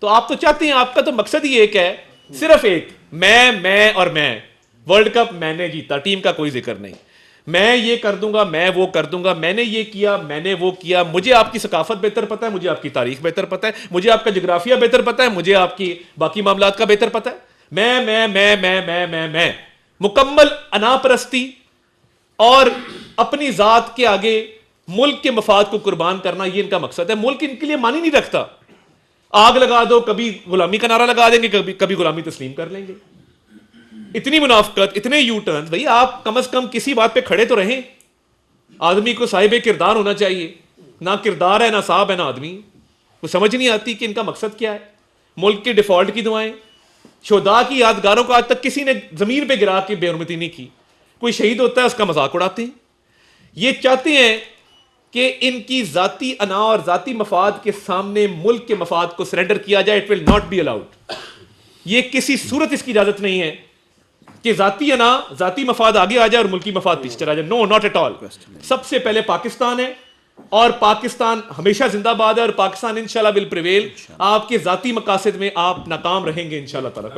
तो आप तो चाहते हैं, आपका तो मकसद ही एक है, सिर्फ एक, मैं और मैं। वर्ल्ड कप मैंने जीता, टीम का कोई जिक्र नहीं। मैं ये कर दूंगा, मैं वो कर दूंगा, मैंने ये किया, मैंने वो किया, मुझे आपकी सकाफत बेहतर पता है, मुझे आपकी तारीख बेहतर पता है, मुझे आपका जोग्राफिया बेहतर पता है, मुझे आपकी बाकी मामलात का बेहतर पता है। मैं मुकम्मल अनापरस्ती और अपनी जात के आगे मुल्क के मफाद को कुर्बान करना, ये इनका मकसद है। मुल्क इनके लिए मानी नहीं रखता। आग लगा दो, कभी गुलामी का नारा लगा देंगे, कभी गुलामी तस्लीम कर लेंगे। इतनी मुनाफकत, इतने यू टर्न। भाई आप कम से कम किसी बात पे खड़े तो रहें। आदमी को साहिब किरदार होना चाहिए, ना किरदार है, ना साहब है, ना आदमी। वो समझ नहीं आती कि इनका मकसद क्या है। मुल्क के डिफॉल्ट की दुआएं, शोदा की यादगारों को आज तक किसी ने जमीन पे गिरा के बेहरमती नहीं की। कोई शहीद होता है उसका मजाक उड़ाते हैं। ये चाहते हैं कि इनकी जाती अना और जाती मफाद के सामने मुल्क के मफाद को सरेंडर किया जाए। It will not be allowed. ये किसी सूरत इसकी इजाजत नहीं है कि जाती अना, जाती मफाद आगे आ जाए और मुल्की मफाद पीछे चला जाए। No, not at all. सबसे पहले पाकिस्तान है और पाकिस्तान हमेशा जिंदाबाद है और पाकिस्तान इंशाल्लाह विल प्रिवेल। आपके जाती मकासद में आप नाकाम रहेंगे इंशाल्लाह ताला।